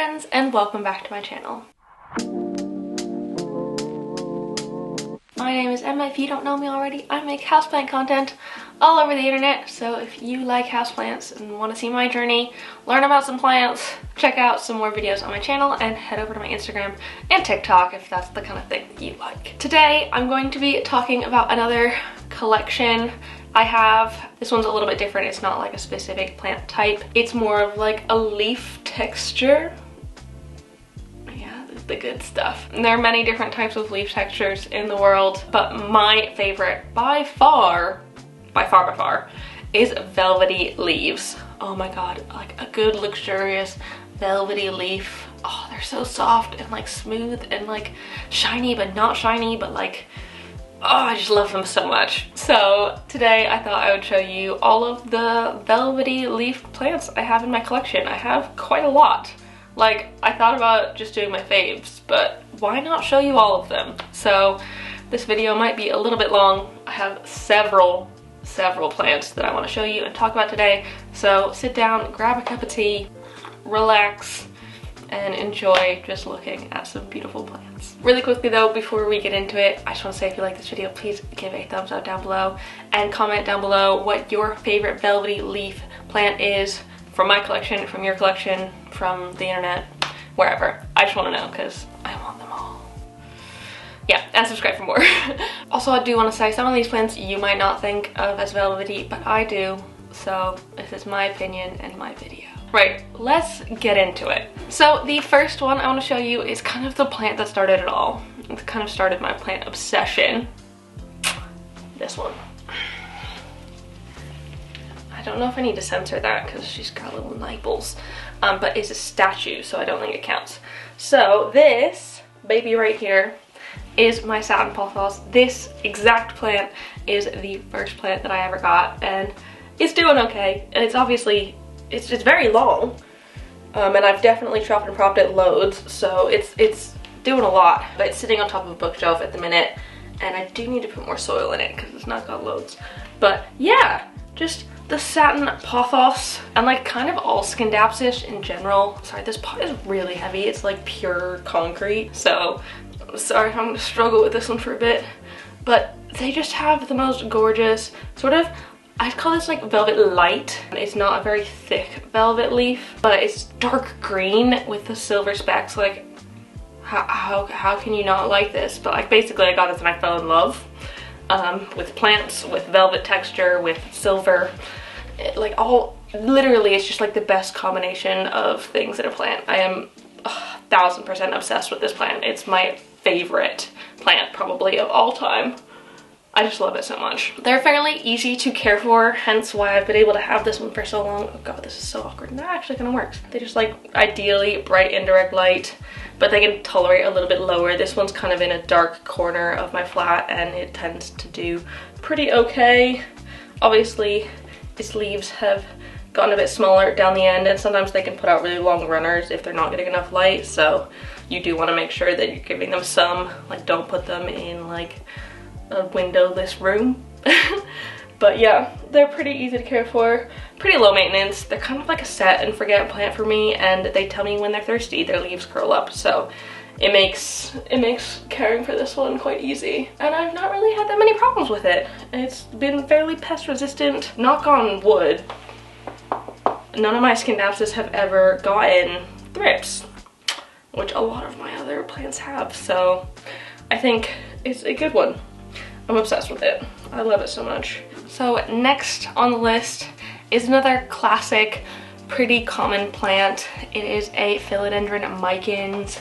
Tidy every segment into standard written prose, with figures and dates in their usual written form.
friends, and welcome back to my channel. My name is Emma. If you don't know me already, I make houseplant content all over the internet, so if you like houseplants and want to see my journey, learn about some plants, check out some more videos on my channel, and head over to my Instagram and TikTok if that's the kind of thing you like. Today, I'm going to be talking about another collection I have. This one's a little bit different. It's not like a specific plant type. It's more of like a leaf texture. Yeah, the good stuff. And there are many different types of leaf textures in the world, but my favorite by far, is velvety leaves. Oh my god, like a good luxurious velvety leaf. Oh, they're so soft and like smooth and like shiny but not shiny, but like, oh, I just love them so much. So today I thought I would show you all of the velvety leaf plants I have in my collection. I have quite a lot. Like, I thought about just doing my faves, but why not show you all of them? So this video might be a little bit long. I have several plants that I want to show you and talk about today. So sit down, grab a cup of tea, relax, and enjoy just looking at some beautiful plants. Really quickly though, before we get into it, I just want to say if you like this video, please give a thumbs up down below and comment down below what your favorite velvety leaf plant is from my collection, from your collection, from the internet, wherever. I just want to know because I want them all. Yeah, and subscribe for more. Also, I do want to say some of these plants you might not think of as velvety, but I do. So this is my opinion and my video. Right, let's get into it. So the first one I want to show you is kind of the plant that started it all. It kind of started my plant obsession. This one. I don't know if I need to censor that because she's got little nipples, but it's a statue, so I don't think it counts. So this baby right here is my Satin Pothos. This exact plant is the first plant that I ever got, and it's doing okay. And it's obviously, it's very long, and I've definitely chopped and propped it loads, so it's doing a lot. But it's sitting on top of a bookshelf at the minute, and I do need to put more soil in it because it's not got loads. But yeah, just the Satin Pothos, and like kind of all Scindapsus in general. Sorry, this pot is really heavy. It's like pure concrete, so sorry if I'm gonna struggle with this one for a bit. But they just have the most gorgeous sort of, I'd call this like velvet light. It's not a very thick velvet leaf, but it's dark green with the silver specks. Like, how can you not like this? But like basically I got this and I fell in love with plants, with velvet texture, with silver. Like all, literally it's just like the best combination of things in a plant. I am 1000% obsessed with this plant. It's my favorite plant probably of all time. I just love it so much. They're fairly easy to care for, hence why I've been able to have this one for so long. Oh god, this is so awkward. That actually kind of works. They just like ideally bright indirect light, but they can tolerate a little bit lower. This one's kind of in a dark corner of my flat and it tends to do pretty okay. Obviously, its leaves have gotten a bit smaller down the end, and sometimes they can put out really long runners if they're not getting enough light, so you do want to make sure that you're giving them some. Like, don't put them in like a windowless room. But yeah, they're pretty easy to care for, pretty low maintenance. They're kind of like a set and forget plant for me, and they tell me when they're thirsty their leaves curl up, so it makes caring for this one quite easy. And I've not really had that many problems with it. It's been fairly pest resistant. Knock on wood, none of my Scindapsus have ever gotten thrips, which a lot of my other plants have, so I think it's a good one. I'm obsessed with it. I love it so much. So next on the list is another classic, pretty common plant. It is a Philodendron Micans.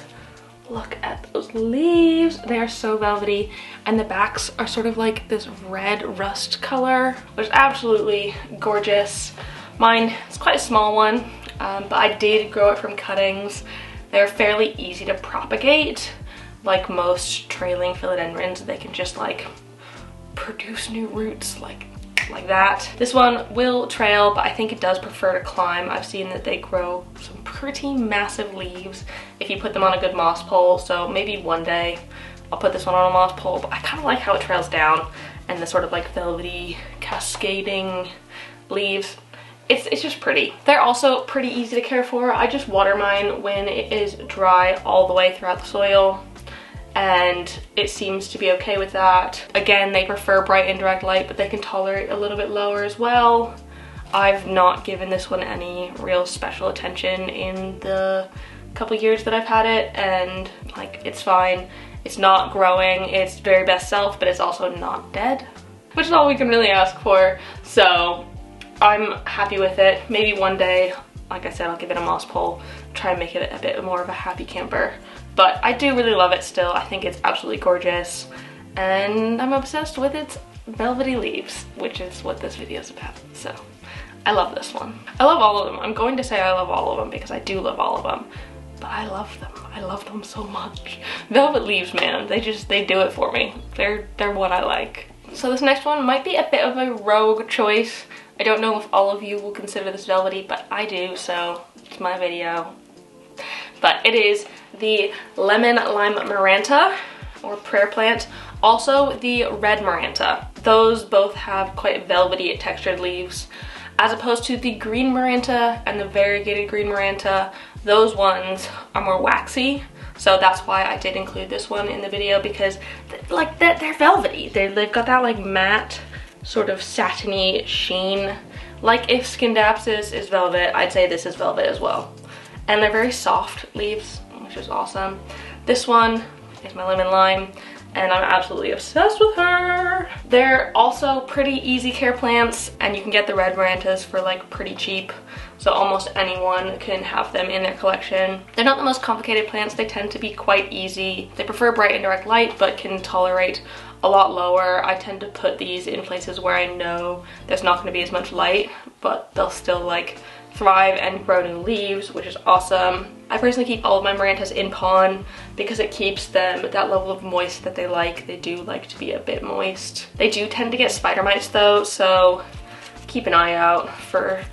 Look at those leaves. They are so velvety, and the backs are sort of like this red rust color, which is absolutely gorgeous. Mine is quite a small one, but I did grow it from cuttings. They're fairly easy to propagate. Like most trailing philodendrons, they can just like produce new roots like that. This one will trail, but I think it does prefer to climb. I've seen that they grow some pretty massive leaves if you put them on a good moss pole, so maybe one day I'll put this one on a moss pole, but I kind of like how it trails down and the sort of like velvety cascading leaves. it's just pretty. They're also pretty easy to care for. I just water mine when it is dry all the way throughout the soil, and it seems to be okay with that. Again, they prefer bright indirect light, but they can tolerate a little bit lower as well. I've not given this one any real special attention in the couple years that I've had it, and like, it's fine. It's not growing its very best self, but it's also not dead, which is all we can really ask for. So I'm happy with it. Maybe one day, like I said, I'll give it a moss pole, try and make it a bit more of a happy camper. But I do really love it still. I think it's absolutely gorgeous, and I'm obsessed with its velvety leaves, which is what this video is about. So I love this one. I love all of them. I'm going to say I love all of them because I do love all of them, but I love them. I love them so much. Velvet leaves, man, they do it for me. They're what I like. So this next one might be a bit of a rogue choice. I don't know if all of you will consider this velvety, but I do, so it's my video. But it is the lemon lime Maranta, or prayer plant. Also the red Maranta. Those both have quite velvety textured leaves, as opposed to the green Maranta and the variegated green Maranta. Those ones are more waxy, so that's why I did include this one in the video, because like they're velvety. They've got that like matte sort of satiny sheen. Like if Scindapsus is velvet, I'd say this is velvet as well. And they're very soft leaves, which is awesome. This one is my lemon lime, and I'm absolutely obsessed with her. They're also pretty easy care plants, and you can get the red Marantas for like pretty cheap. So almost anyone can have them in their collection. They're not the most complicated plants. They tend to be quite easy. They prefer bright indirect light, but can tolerate a lot lower. I tend to put these in places where I know there's not going to be as much light, but they'll still like thrive and grow new leaves, which is awesome. I personally keep all of my Marantas in pond because it keeps them at that level of moist that they like. They do like to be a bit moist. They do tend to get spider mites though, so keep an eye out for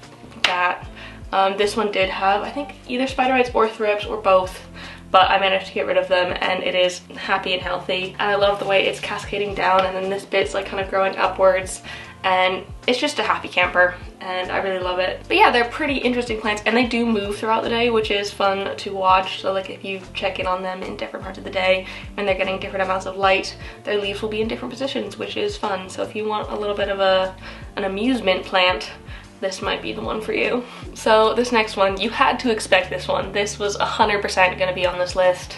that. This one did have, I think, either spider mites or thrips or both, but I managed to get rid of them, and it is happy and healthy. And I love the way it's cascading down, and then this bit's like kind of growing upwards, and it's just a happy camper, and I really love it. But yeah, they're pretty interesting plants, and they do move throughout the day, which is fun to watch. So like if you check in on them in different parts of the day when they're getting different amounts of light, their leaves will be in different positions, which is fun. So if you want a little bit of an amusement plant, this might be the one for you. So this next one, you had to expect this one. This was 100% gonna be on this list.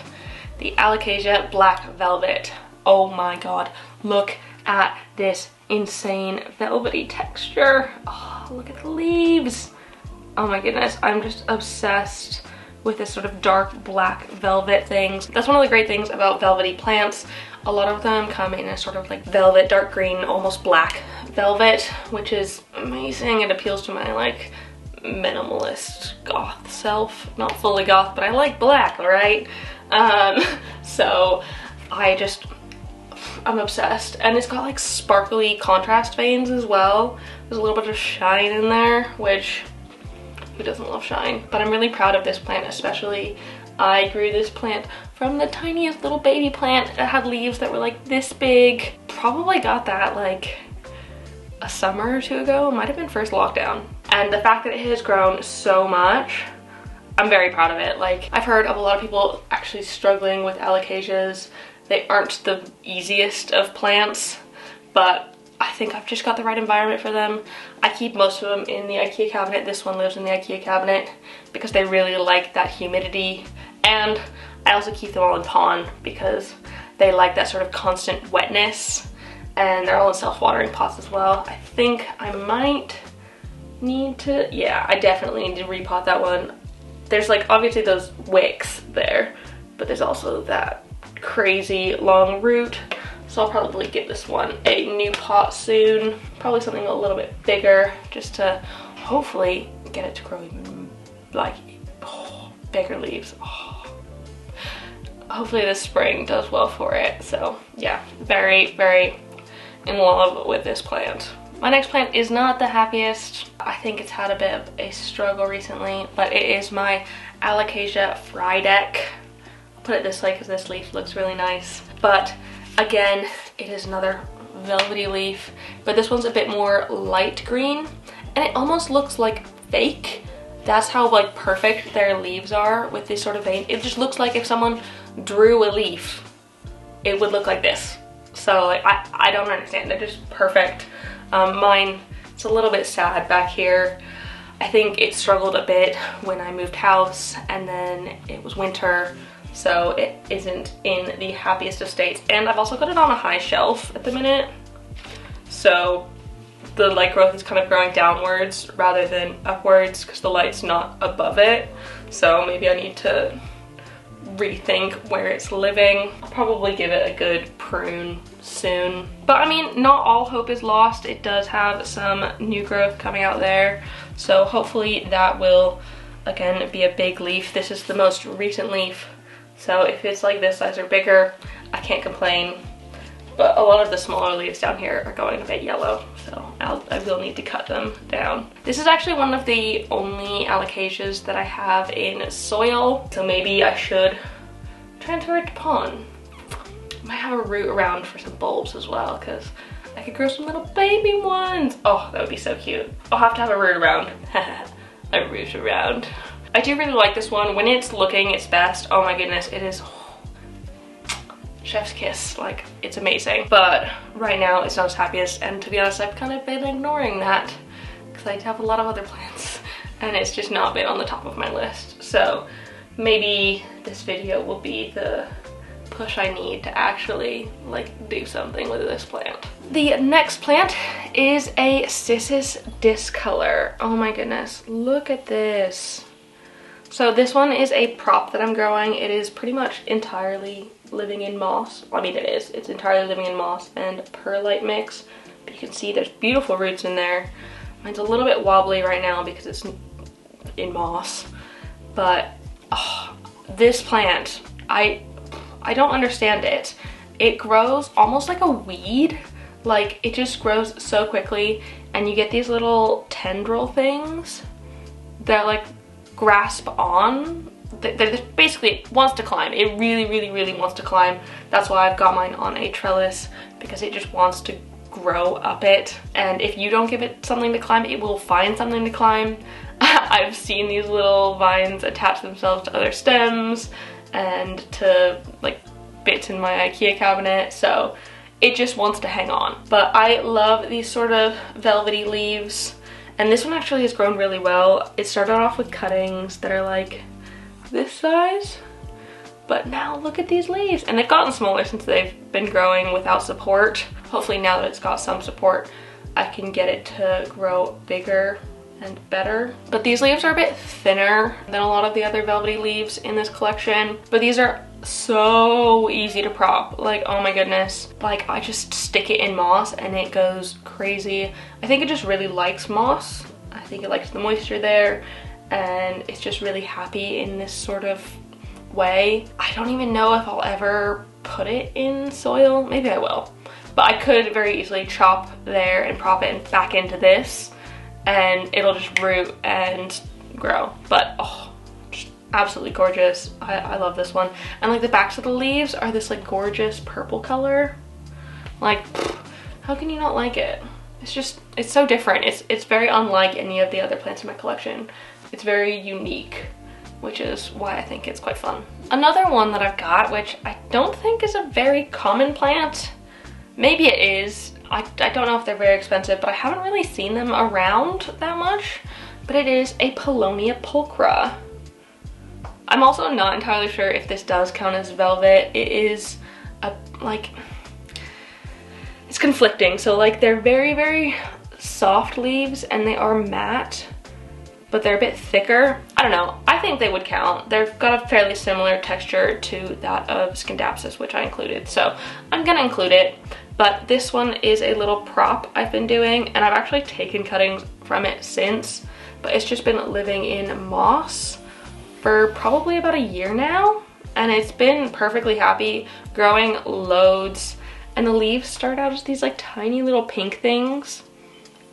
The Alocasia Black Velvet. Oh my god, look at this insane velvety texture. Oh, look at the leaves. Oh my goodness, I'm just obsessed with this sort of dark black velvet things. That's one of the great things about velvety plants. A lot of them come in a sort of like velvet, dark green, almost black velvet, which is amazing. It appeals to my like minimalist goth self. Not fully goth, but I like black, all right? So I'm obsessed. And it's got like sparkly contrast veins as well. There's a little bit of shine in there, which who doesn't love shine? But I'm really proud of this plant especially. I grew this plant from the tiniest little baby plant. It had leaves that were like this big. Probably got that like a summer or two ago. It might have been first lockdown. And the fact that it has grown so much, I'm very proud of it. Like, I've heard of a lot of people actually struggling with alocasias. They aren't the easiest of plants, but I think I've just got the right environment for them. I keep most of them in the IKEA cabinet. This one lives in the IKEA cabinet because they really like that humidity. And I also keep them all in pond because they like that sort of constant wetness. And they're all in self-watering pots as well. I think I might need to, yeah, I definitely need to repot that one. There's like obviously those wicks there, but there's also that crazy long root. So I'll probably give this one a new pot soon. Probably something a little bit bigger just to hopefully get it to grow even like bigger leaves. Hopefully this spring does well for it. So yeah, very, very in love with this plant. My next plant is not the happiest. I think it's had a bit of a struggle recently, but it is my Alocasia Frydek. I'll put it this way because this leaf looks really nice. But again, it is another velvety leaf, but this one's a bit more light green, and it almost looks like fake. That's how like perfect their leaves are with this sort of vein. It just looks like if someone drew a leaf, it would look like this. So like I don't understand, they're just perfect. Mine, it's a little bit sad back here. I think it struggled a bit when I moved house, and then it was winter, so it isn't in the happiest of states. And I've also got it on a high shelf at the minute, so the light growth is kind of growing downwards rather than upwards because the light's not above it. So maybe I need to rethink where it's living. I'll probably give it a good prune soon. But I mean, not all hope is lost. It does have some new growth coming out there, so hopefully that will again be a big leaf. This is the most recent leaf, so if it's like this size or bigger, I can't complain. But a lot of the smaller leaves down here are going a bit yellow, so I will need to cut them down. This is actually one of the only alocasias that I have in soil, so maybe I should transfer it to pond. I might have a root around for some bulbs as well, because I could grow some little baby ones. Oh, that would be so cute. I'll have to have a root around. A root around. I do really like this one. When it's looking its best, oh my goodness, it is chef's kiss, like it's amazing. But right now it's not as happiest, and to be honest, I've kind of been ignoring that because I have a lot of other plants and it's just not been on the top of my list. So maybe this video will be the push I need to actually like do something with this plant. The next plant is a Cissus Discolor. Oh my goodness, look at this. So this one is a prop that I'm growing. It is pretty much entirely living in moss. I mean, it's entirely living in moss and perlite mix. But you can see there's beautiful roots in there. Mine's a little bit wobbly right now because it's in moss. But oh, this plant, I don't understand it. It grows almost like a weed. Like it just grows so quickly, and you get these little tendril things that like grasp on. They're basically, it wants to climb. It really wants to climb. That's why I've got mine on a trellis, because it just wants to grow up it. And if you don't give it something to climb, it will find something to climb. I've seen these little vines attach themselves to other stems and to like bits in my IKEA cabinet, so it just wants to hang on. But I love these sort of velvety leaves, and this one actually has grown really well. It started off with cuttings that are like this size, but now look at these leaves, and they've gotten smaller since they've been growing without support. Hopefully now that it's got some support, I can get it to grow bigger and better. But these leaves are a bit thinner than a lot of the other velvety leaves in this collection, but these are so easy to prop. Like, oh my goodness, like I just stick it in moss and it goes crazy. I think it just really likes moss. I think it likes the moisture there, and it's just really happy in this sort of way. I don't even know if I'll ever put it in soil. Maybe I will, but I could very easily chop there and prop it and back into this, and it'll just root and grow. But oh, just absolutely gorgeous. I love this one. And like the backs of the leaves are this like gorgeous purple color. Like, how can you not like it? It's just, it's so different. It's very unlike any of the other plants in my collection. It's very unique, which is why I think it's quite fun. Another one that I've got, which I don't think is a very common plant. Maybe it is. I don't know if they're very expensive, but I haven't really seen them around that much. But it is a Pellonia Pulchra. I'm also not entirely sure if this does count as velvet. It is a, like, it's conflicting. So like they're very soft leaves and they are matte, but they're a bit thicker. I don't know, I think they would count. They've got a fairly similar texture to that of Scindapsus, which I included, so I'm gonna include it. But this one is a little prop I've been doing, and I've actually taken cuttings from it since, but it's just been living in moss for probably about a year now, and it's been perfectly happy, growing loads. And the leaves start out as these like tiny little pink things.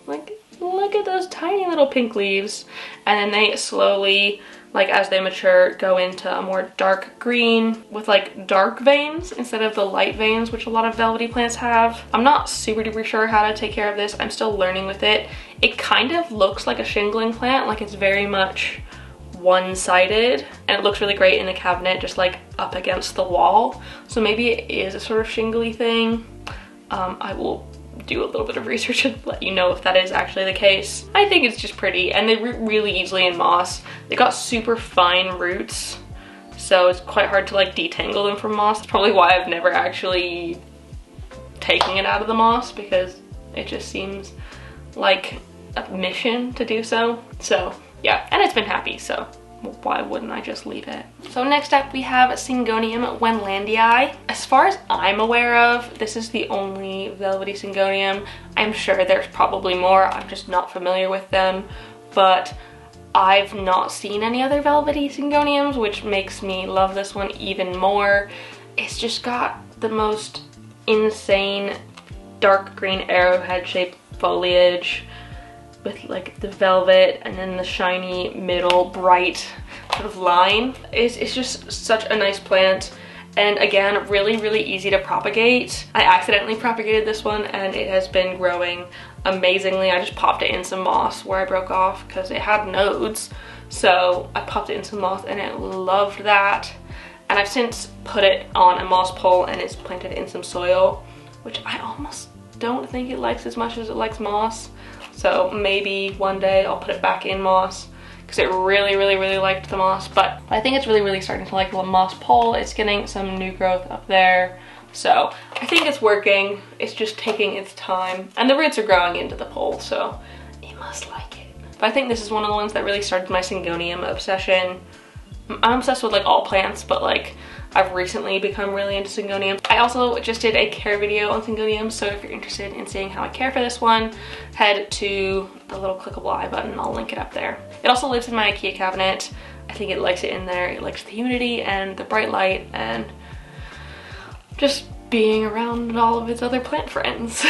Like, look at those tiny little pink leaves. And then they slowly like as they mature, go into a more dark green with like dark veins instead of the light veins, which a lot of velvety plants have. I'm not super duper sure how to take care of this. I'm still learning with it. It kind of looks like a shingling plant, like it's very much one-sided, and it looks really great in the cabinet, just like up against the wall. So maybe it is a sort of shingly thing. I will do a little bit of research and let you know if that is actually the case. I think it's just pretty, and they root really easily in moss. They got super fine roots, so it's quite hard to like detangle them from moss. That's probably why I've never actually taken it out of the moss, because it just seems like a mission to do so. So yeah, and it's been happy, so why wouldn't I just leave it? So next up we have Syngonium Wendlandii. As far as I'm aware of, this is the only velvety Syngonium. I'm sure there's probably more, I'm just not familiar with them, but I've not seen any other velvety Syngoniums, which makes me love this one even more. It's just got the most insane dark green arrowhead shaped foliage with like the velvet and then the shiny middle bright sort of line. It's just such a nice plant, and again, really easy to propagate. I accidentally propagated this one and it has been growing amazingly. I just popped it in some moss where I broke off because it had nodes, so I popped it in some moss and it loved that. And I've since put it on a moss pole and it's planted in some soil, which I almost don't think it likes as much as it likes moss. So maybe one day I'll put it back in moss, because it really liked the moss. But I think it's really starting to like the moss pole. It's getting some new growth up there. So I think it's working. It's just taking its time. And the roots are growing into the pole, so it must like it. But I think this is one of the ones that really started my Syngonium obsession. I'm obsessed with like all plants, but like I've recently become really into Syngonium. I also just did a care video on Syngonium, so if you're interested in seeing how I care for this one, head to the little clickable I button. I'll link it up there. It also lives in my IKEA cabinet. I think it likes it in there. It likes the humidity and the bright light and just being around all of its other plant friends.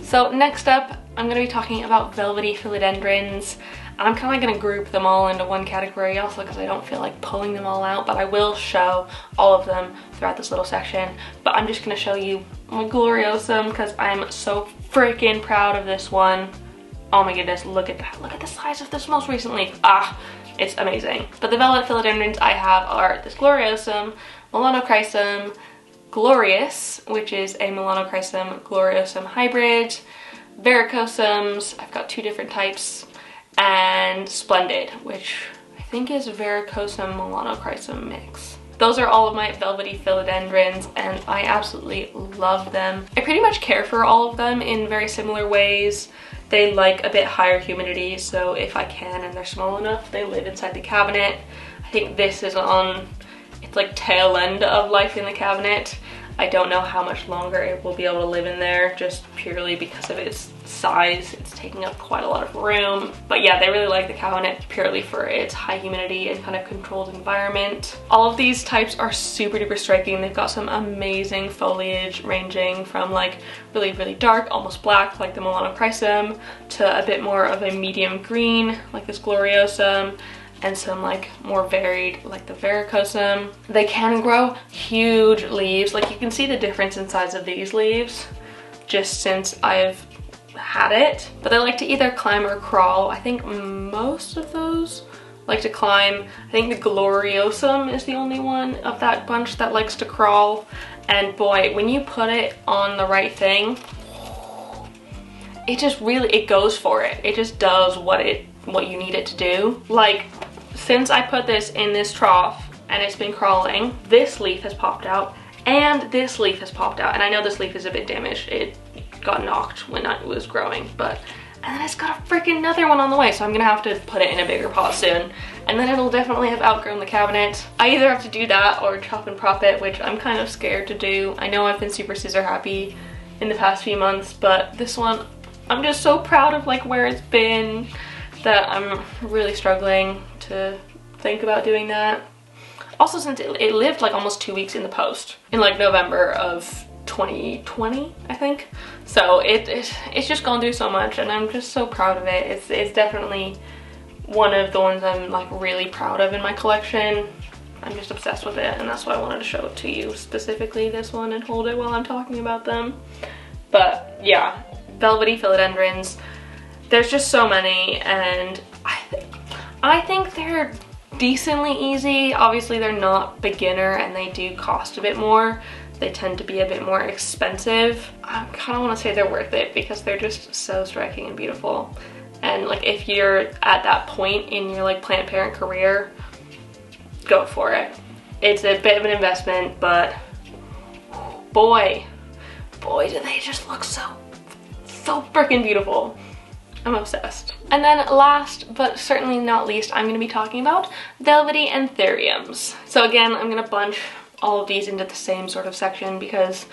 So next up, I'm gonna be talking about Velvety Philodendrons. I'm kind of gonna group them all into one category also because I don't feel like pulling them all out, but I will show all of them throughout this little section. But I'm just gonna show you my Gloriosum because I'm so freaking proud of this one. Oh my goodness, look at that. Look at the size of this most recent leaf. Ah, it's amazing. But the Velvety Philodendrons I have are this Gloriosum, Melanochrysum Glorious, which is a Melanochrysum Gloriosum hybrid, Varicosums, I've got two different types, and Splendid, which I think is Varicosum Melanochrysum mix. Those are all of my Velvety Philodendrons, and I absolutely love them. I pretty much care for all of them in very similar ways. They like a bit higher humidity, so if I can and they're small enough, they live inside the cabinet. I think this is on its like tail end of life in the cabinet. I don't know how much longer it will be able to live in there, just purely because of its size. It's taking up quite a lot of room. But yeah, they really like the cabinet purely for its high humidity and kind of controlled environment. All of these types are super duper striking. They've got some amazing foliage ranging from like really dark, almost black, like the Melanochrysum, to a bit more of a medium green, like this Gloriosum, and some like more varied like the Varicosum. They can grow huge leaves. Like you can see the difference in size of these leaves just since I've had it. But they like to either climb or crawl. I think most of those like to climb. I think the Gloriosum is the only one of that bunch that likes to crawl. And boy, when you put it on the right thing, it just really, it goes for it. It just does what you need it to do. Like, since I put this in this trough and it's been crawling, this leaf has popped out and this leaf has popped out. And I know this leaf is a bit damaged. It got knocked when it was growing, but, and then it's got a freaking another one on the way. So I'm gonna have to put it in a bigger pot soon. And then it'll definitely have outgrown the cabinet. I either have to do that or chop and prop it, which I'm kind of scared to do. I know I've been super scissor happy in the past few months, but this one, I'm just so proud of like where it's been that I'm really struggling to think about doing that. Also, since it lived like almost 2 weeks in the post in like November of 2020, I think. So it's just gone through so much and I'm just so proud of it. It's definitely one of the ones I'm like really proud of in my collection. I'm just obsessed with it, and that's why I wanted to show it to you, specifically this one, and hold it while I'm talking about them. But yeah, Velvety Philodendrons. There's just so many, and I think they're decently easy. Obviously they're not beginner and they do cost a bit more. They tend to be a bit more expensive. I kind of want to say they're worth it because they're just so striking and beautiful. And like if you're at that point in your like plant parent career, go for it. It's a bit of an investment, but boy do they just look so freaking beautiful. I'm obsessed. And then last but certainly not least, I'm going to be talking about Velvety Anthuriums. So again, I'm going to bunch all of these into the same sort of section because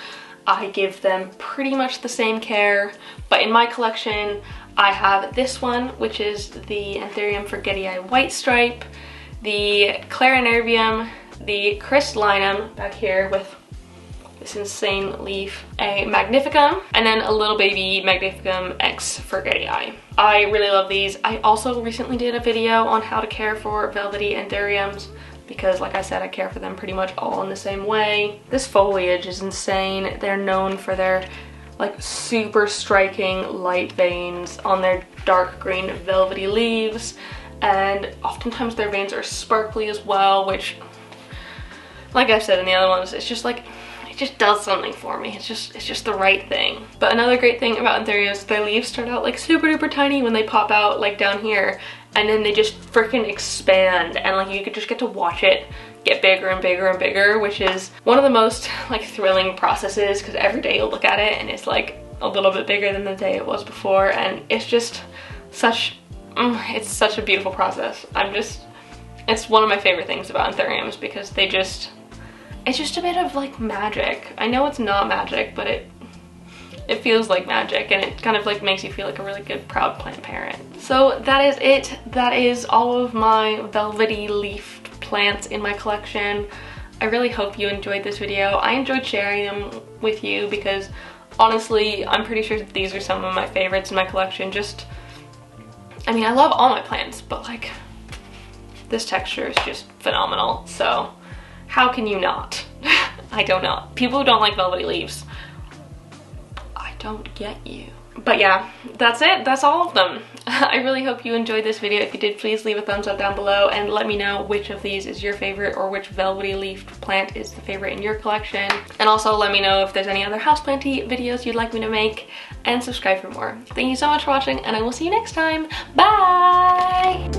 I give them pretty much the same care. But in my collection, I have this one, which is the Anthurium Frydekii White Stripe, the Clarinervium, the Crystallinum back here with this insane leaf, a Magnificum, and then a little baby Magnificum X Frydekii. I really love these. I also recently did a video on how to care for Velvety Anthuriums because, like I said, I care for them pretty much all in the same way. This foliage is insane. They're known for their like super striking light veins on their dark green velvety leaves, and oftentimes their veins are sparkly as well, which, like I've said in the other ones, it's just like, it just does something for me. It's just the right thing. But another great thing about Anthuriums is their leaves start out like super duper tiny when they pop out like down here, and then they just freaking expand, and like you could just get to watch it get bigger and bigger and bigger, which is one of the most like thrilling processes because every day you'll look at it and it's like a little bit bigger than the day it was before, and it's just such it's such a beautiful process. It's one of my favorite things about Anthuriums because it's just a bit of like magic. I know it's not magic, but it feels like magic, and it kind of like makes you feel like a really good proud plant parent. So that is it. That is all of my velvety leafed plants in my collection. I really hope you enjoyed this video. I enjoyed sharing them with you because honestly, I'm pretty sure that these are some of my favorites in my collection. I mean, I love all my plants, but like this texture is just phenomenal. So how can you not? I don't know. People who don't like velvety leaves, I don't get you. But yeah, that's it. That's all of them. I really hope you enjoyed this video. If you did, please leave a thumbs up down below and let me know which of these is your favorite or which velvety leafed plant is the favorite in your collection. And also let me know if there's any other houseplanty videos you'd like me to make, and subscribe for more. Thank you so much for watching, and I will see you next time. Bye!